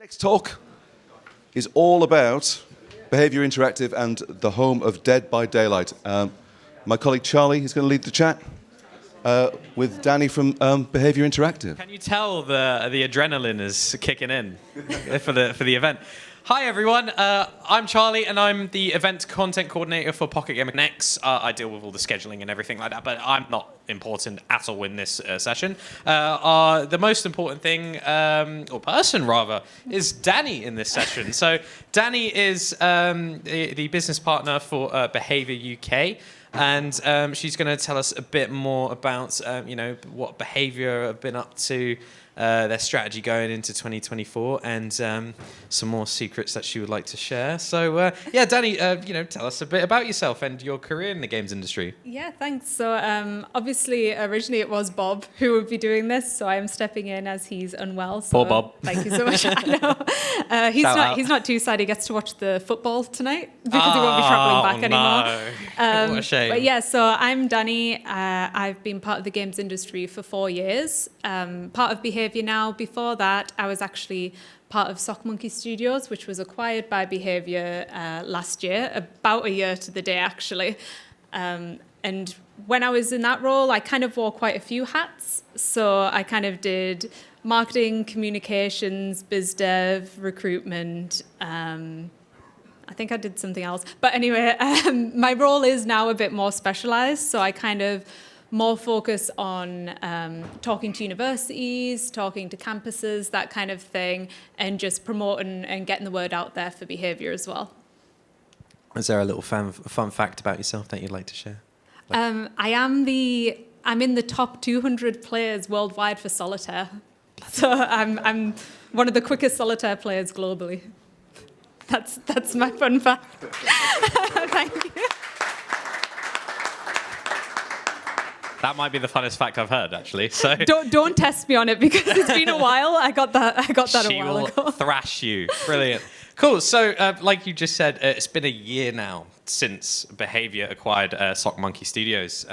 Next talk is all about Behaviour Interactive and the home of Dead by Daylight. My colleague Charlie is going to lead the chat with Danny from Behaviour Interactive. Can you tell the adrenaline is kicking in for the event? Hi everyone, I'm Charlie and I'm the event content coordinator for Pocket Gamer Connects. I deal with all the scheduling and everything like that, but I'm not important at all in this session. The most important thing, or person rather, is Danny in this session. So Danny is the business partner for Behaviour UK. And she's going to tell us a bit more about, what Behaviour have been up to, their strategy going into 2024, and some more secrets that she would like to share. So, Danny, tell us a bit about yourself and your career in the games industry. Yeah, thanks. So, obviously, originally it was Bob who would be doing this, so I'm stepping in as he's unwell. So poor Bob. Thank you so much. I know he's not too sad. He gets to watch the football tonight because he won't be travelling back anymore. What a shame. But yeah, so I'm Danny. I've been part of the games industry for 4 years. Part of Behaviour now. Before that, I was actually part of Sock Monkey Studios, which was acquired by Behaviour last year, about a year to the day actually. And when I was in that role, I kind of wore quite a few hats. So I kind of did marketing, communications, biz dev, recruitment. I think I did something else. But anyway, my role is now a bit more specialised. So I kind of more focus on talking to universities, talking to campuses, that kind of thing, and just promoting and getting the word out there for Behaviour as well. Is there a little fun fact about yourself that you'd like to share? I'm in the top 200 players worldwide for solitaire. So I'm one of the quickest solitaire players globally. That's my fun fact. Thank you. That might be the funnest fact I've heard, actually. So don't test me on it because it's been a while. I got that a while ago. She will thrash you. Brilliant. Cool. So, like you just said, it's been a year now since Behaviour acquired Sock Monkey Studios.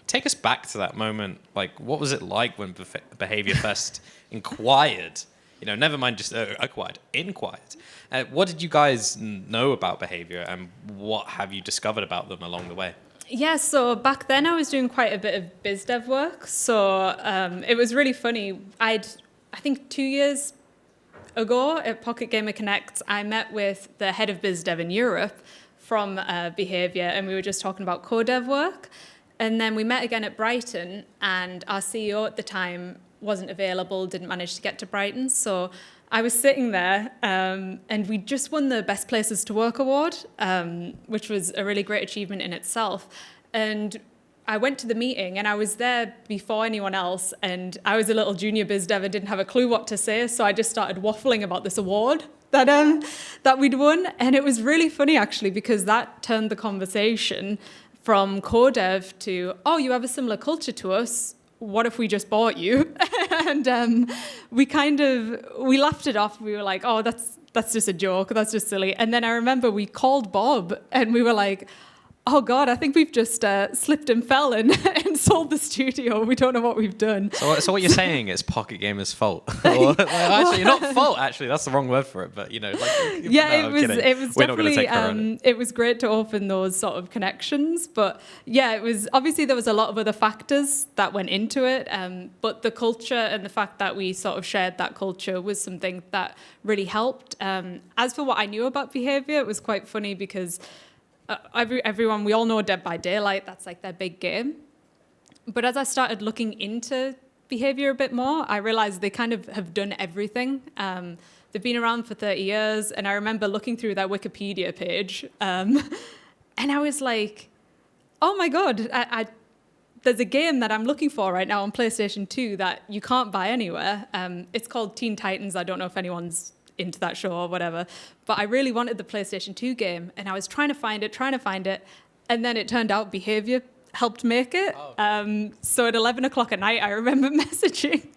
Take us back to that moment. Like, what was it like when Behaviour first inquired? Never mind just inquired. What did you guys know about Behaviour, and what have you discovered about them along the way? Yeah, so back then I was doing quite a bit of biz dev work. So it was really funny. I think 2 years ago at Pocket Gamer Connects, I met with the head of biz dev in Europe from Behaviour, and we were just talking about co-dev work. And then we met again at Brighton, and our CEO at the time wasn't available, didn't manage to get to Brighton. So I was sitting there, and we just won the Best Places to Work award, which was a really great achievement in itself. And I went to the meeting, and I was there before anyone else, and I was a little junior biz dev and didn't have a clue what to say, so I just started waffling about this award that we'd won. And it was really funny, actually, because that turned the conversation from co-dev to, oh, you have a similar culture to us. What if we just bought you? And we laughed it off. We were like, oh, that's just a joke. That's just silly. And then I remember we called Bob and we were like, oh God, I think we've just slipped and fell and sold the studio. We don't know what we've done. So what you're saying is Pocket Gamer's fault? Actually, not fault. Actually, that's the wrong word for it. But it was definitely. It was great to open those sort of connections. But yeah, it was obviously there was a lot of other factors that went into it. But the culture and the fact that we sort of shared that culture was something that really helped. As for what I knew about Behaviour, it was quite funny because. Everyone, we all know Dead by Daylight, that's like their big game. But as I started looking into Behaviour a bit more, I realized they kind of have done everything. They've been around for 30 years, and I remember looking through their Wikipedia page, and I was like, oh my God, there's a game that I'm looking for right now on PlayStation 2 that you can't buy anywhere. It's called Teen Titans. I don't know if anyone's into that show or whatever, but I really wanted the PlayStation 2 game, and I was trying to find it, and then it turned out Behaviour helped make it. So at 11 o'clock at night, I remember messaging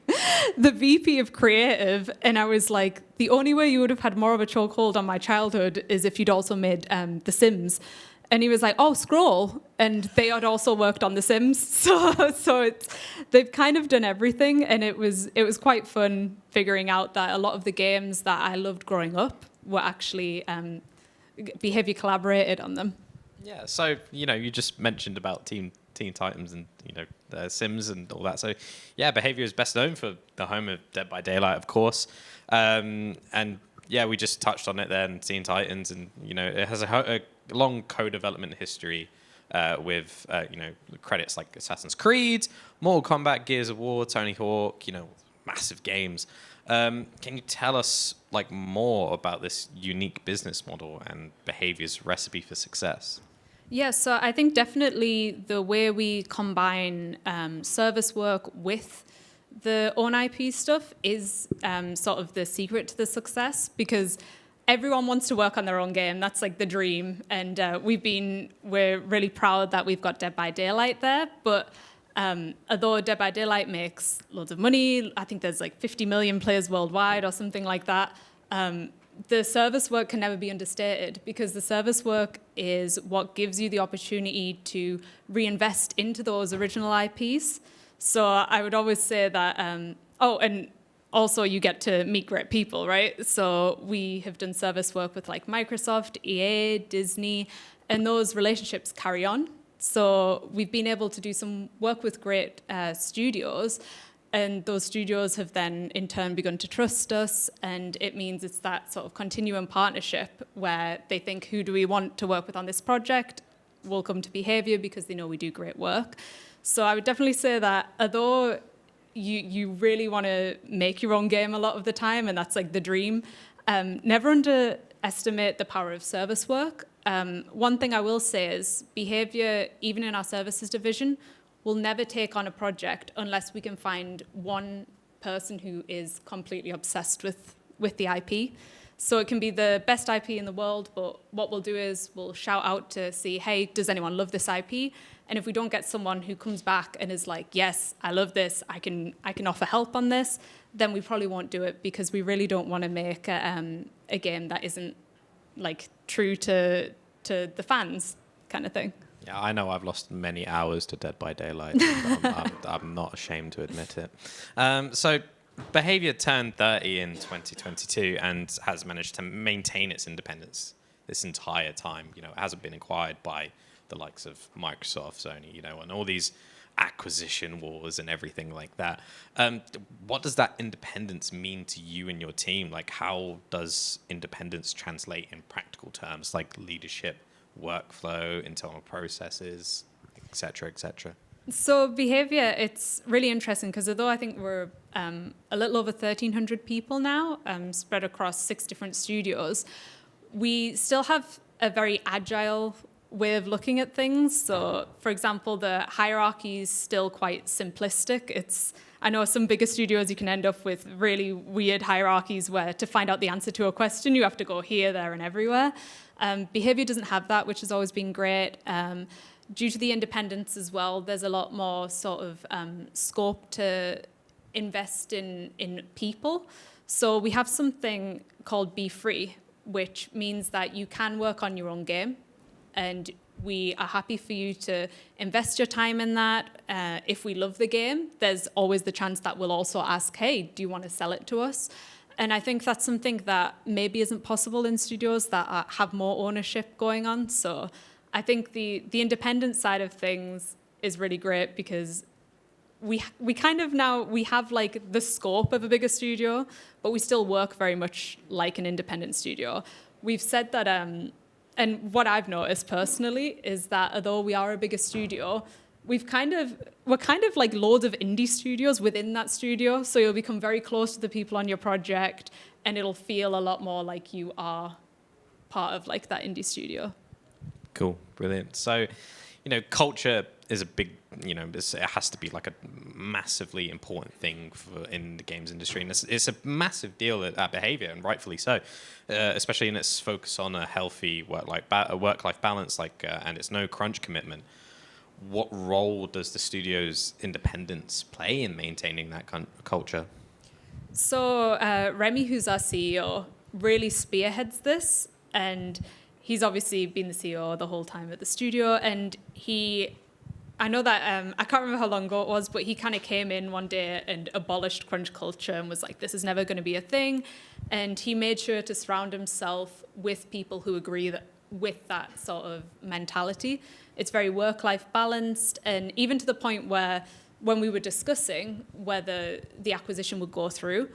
the VP of Creative, and I was like, the only way you would have had more of a chokehold on my childhood is if you'd also made The Sims. And he was like, "Oh, Scroll," and they had also worked on The Sims, so they've kind of done everything, and it was quite fun figuring out that a lot of the games that I loved growing up were actually Behaviour collaborated on them. Yeah, so you just mentioned about Teen Titans and the Sims and all that. So yeah, Behaviour is best known for the home of Dead by Daylight, of course, and yeah, we just touched on it there in Teen Titans, and it has a long co-development history with credits like Assassin's Creed, Mortal Kombat, Gears of War, Tony Hawk, massive games. Can you tell us more about this unique business model and Behaviour's recipe for success? Yeah, so I think definitely the way we combine service work with the own IP stuff is sort of the secret to the success, because everyone wants to work on their own game. That's the dream. And we're really proud that we've got Dead by Daylight there. But although Dead by Daylight makes loads of money, I think there's 50 million players worldwide or something like that, the service work can never be understated, because the service work is what gives you the opportunity to reinvest into those original IPs. So I would always say that, and also you get to meet great people, right? So we have done service work with Microsoft, EA, Disney, and those relationships carry on. So we've been able to do some work with great studios, and those studios have then in turn begun to trust us, and it means it's that sort of continuum partnership where they think, who do we want to work with on this project? We'll come to Behaviour because they know we do great work. So I would definitely say that although you really want to make your own game a lot of the time, and that's the dream, never underestimate the power of service work. One thing I will say is Behaviour, even in our services division, will never take on a project unless we can find one person who is completely obsessed with the IP. So it can be the best IP in the world, but what we'll do is we'll shout out to see, hey, does anyone love this IP? And if we don't get someone who comes back and is like, yes, I love this, I can offer help on this, then we probably won't do it, because we really don't want to make a game that isn't true to the fans kind of thing. Yeah, I know I've lost many hours to Dead by Daylight. I'm not ashamed to admit it. So Behaviour turned 30 in 2022 and has managed to maintain its independence this entire time. It hasn't been acquired by the likes of Microsoft, Sony, and all these acquisition wars and everything like that. What does that independence mean to you and your team? How does independence translate in practical terms, like leadership, workflow, internal processes, et cetera, et cetera? So Behaviour, it's really interesting, because although I think we're a little over 1,300 people now, spread across 6 different studios, we still have a very agile way of looking at things. So, for example, the hierarchy is still quite simplistic. I know some bigger studios, you can end up with really weird hierarchies where to find out the answer to a question, you have to go here, there, and everywhere. Behaviour doesn't have that, which has always been great. Due to the independence as well, there's a lot more sort of scope to invest in people. So we have something called Be Free, which means that you can work on your own game, and we are happy for you to invest your time in that. If we love the game, there's always the chance that we'll also ask, hey, do you want to sell it to us? And I think that's something that maybe isn't possible in studios that have more ownership going on. So I think the independent side of things is really great, because we kind of now, we have the scope of a bigger studio, but we still work very much like an independent studio. We've said that, and what I've noticed personally is that although we are a bigger studio, we're kind of like loads of indie studios within that studio. So you'll become very close to the people on your project, and it'll feel a lot more like you are part of that indie studio. Cool, brilliant. So, culture is a big, it has to be a massively important thing in the games industry, and it's a massive deal at Behaviour, and rightfully so, especially in its focus on a healthy work-life balance, and its no crunch commitment. What role does the studio's independence play in maintaining that culture? So Remy, who's our CEO, really spearheads this, and he's obviously been the CEO the whole time at the studio, and I know that, I can't remember how long ago it was, but he kind of came in one day and abolished crunch culture and was like, this is never going to be a thing. And he made sure to surround himself with people who agree with that sort of mentality. It's very work-life balanced, and even to the point where when we were discussing whether the acquisition would go through,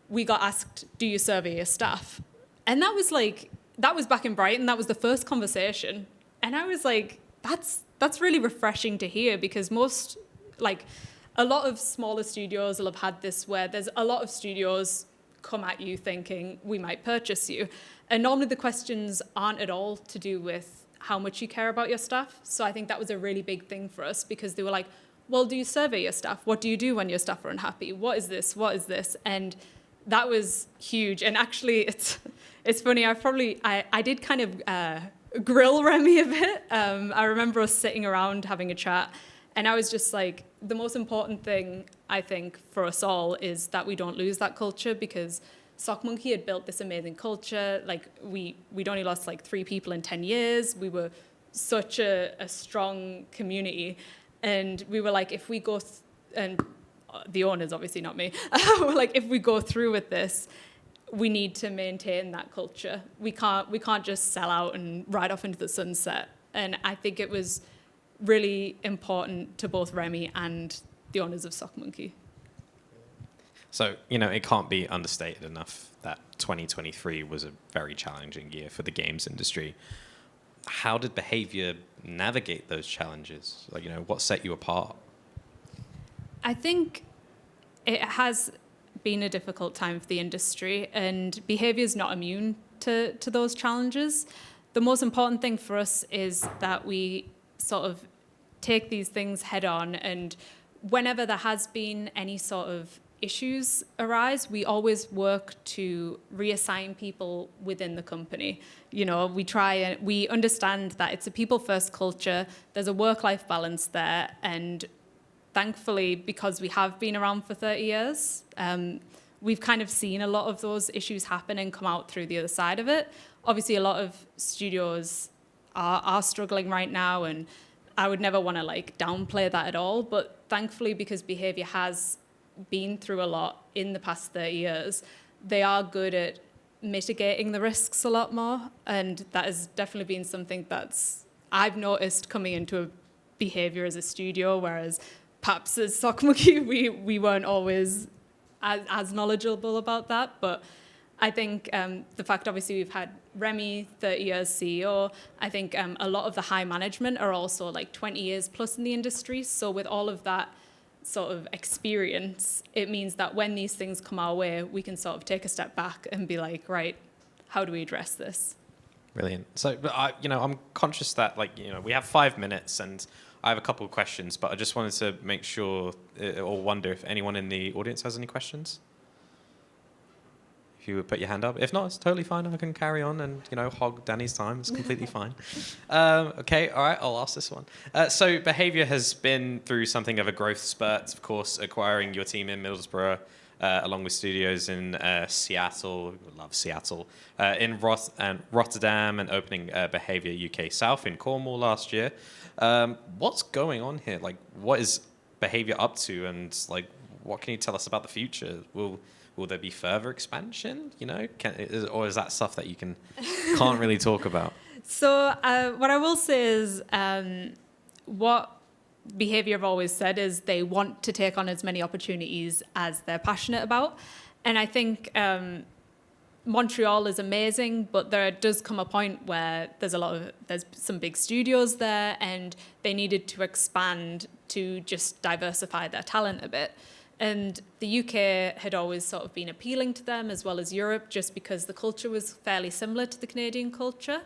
we got asked, do you survey your staff? And that was back in Brighton, that was the first conversation. And I was like, that's really refreshing to hear, because a lot of smaller studios will have had this where there's a lot of studios come at you thinking we might purchase you. And normally the questions aren't at all to do with how much you care about your staff. So I think that was a really big thing for us, because they were like, well, do you survey your staff? What do you do when your staff are unhappy? What is this? What is this? And that was huge. And actually, it's funny. I did kind of grill Remy a bit. I remember us sitting around having a chat, and I was just like, the most important thing I think for us all is that we don't lose that culture, because Sock Monkey had built this amazing culture. Like we'd only lost like 3 people in 10 years. We were such a strong community, and we were like, if we go and the owners, obviously not me, we're like, if we go through with this, we need to maintain that culture. We can't just sell out and ride off into the sunset. And I think it was really important to both Remy and the owners of Sock Monkey. So, it can't be understated enough that 2023 was a very challenging year for the games industry. How did Behaviour navigate those challenges? What set you apart? I think it has been a difficult time for the industry, and Behaviour is not immune to those challenges. The most important thing for us is that we sort of take these things head on, and whenever there has been any sort of issues arise, we always work to reassign people within the company. We understand that it's a people-first culture. There's a work-life balance there, and thankfully, because we have been around for 30 years, we've kind of seen a lot of those issues happen and come out through the other side of it. Obviously, a lot of studios are struggling right now, and I would never want to downplay that at all. But thankfully, because Behaviour has been through a lot in the past 30 years, they are good at mitigating the risks a lot more. And that has definitely been something I've noticed coming into Behaviour as a studio, whereas perhaps as Sock Monkey, we weren't always as knowledgeable about that. But I think the fact, obviously, we've had Remy, 30 years CEO. I think a lot of the high management are also 20 years plus in the industry. So with all of that sort of experience, it means that when these things come our way, we can sort of take a step back and be like, right, how do we address this? Brilliant. So, but I'm conscious that we have 5 minutes, and I have a couple of questions, but I just wanted to make sure or wonder if anyone in the audience has any questions. If you would put your hand up. If not, it's totally fine. I can carry on and, hog Danny's time. It's completely fine. Okay, all right, I'll ask this one. So Behaviour has been through something of a growth spurt, of course, acquiring your team in Middlesbrough, along with studios in Seattle, we love Seattle, in Rotterdam, and opening Behaviour UK South in Cornwall last year. What's going on here? What is Behaviour up to, and what can you tell us about the future? Will there be further expansion? Or is that stuff that you can't really talk about? So what I will say is what Behaviour have always said is they want to take on as many opportunities as they're passionate about. And I think Montreal is amazing, but there does come a point where there's some big studios there, and they needed to expand to just diversify their talent a bit. And the UK had always sort of been appealing to them, as well as Europe, just because the culture was fairly similar to the Canadian culture.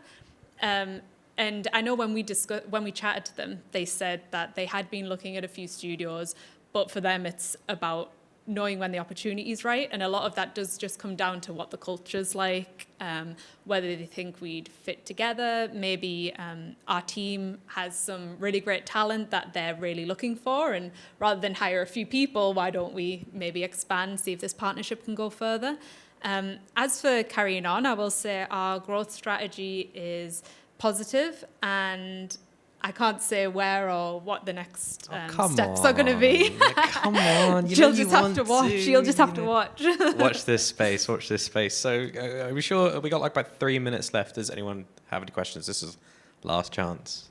And I know when we chatted to them, they said that they had been looking at a few studios, but for them it's about knowing when the opportunity is right. And a lot of that does just come down to what the culture's like, whether they think we'd fit together. Maybe our team has some really great talent that they're really looking for. And rather than hire a few people, why don't we maybe expand, see if this partnership can go further? As for carrying on, I will say our growth strategy is positive, and I can't say where or what the next steps are going to be. Come on, She'll just have to watch. She'll just have to watch. Watch this space. Watch this space. So, are we sure? We got like about 3 minutes left. Does anyone have any questions? This is last chance.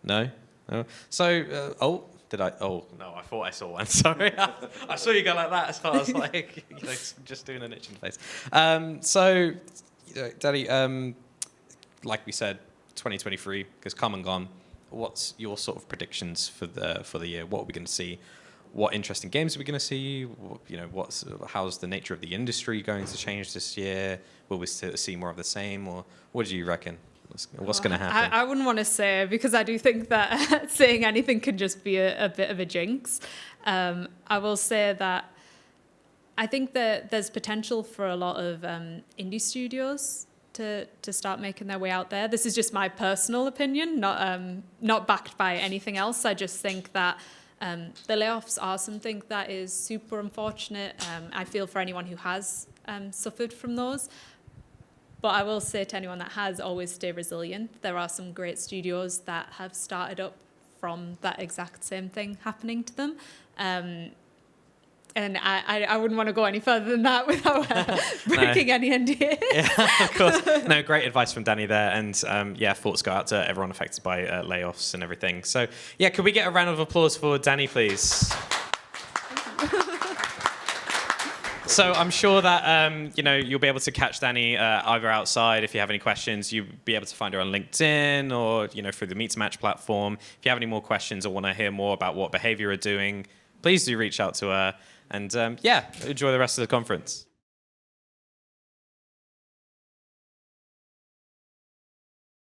No. No. So, did I? Oh no, I thought I saw one. Sorry, I saw you go like that. So I was like, just doing an itching face. So, Danny, like we said, 2023 has come and gone. What's your sort of predictions for the year? What are we going to see? What interesting games are we going to see? How's the nature of the industry going to change this year? Will we see more of the same, or what do you reckon? What's going to happen? I wouldn't want to say, because I do think that saying anything can just be a bit of a jinx. I will say that I think that there's potential for a lot of indie studios to start making their way out there. This is just my personal opinion, not backed by anything else. I just think that the layoffs are something that is super unfortunate. I feel for anyone who has suffered from those. But I will say to anyone that has, always stay resilient. There are some great studios that have started up from that exact same thing happening to them. And I wouldn't want to go any further than that without breaking any NDAs. Yeah, of course. No, great advice from Danny there. And thoughts go out to everyone affected by layoffs and everything. So, could we get a round of applause for Danny, please? So I'm sure that you'll be able to catch Danny either outside. If you have any questions, you'll be able to find her on LinkedIn or through the Meet to Match platform. If you have any more questions or want to hear more about what Behaviour are doing, please do reach out to her. And enjoy the rest of the conference.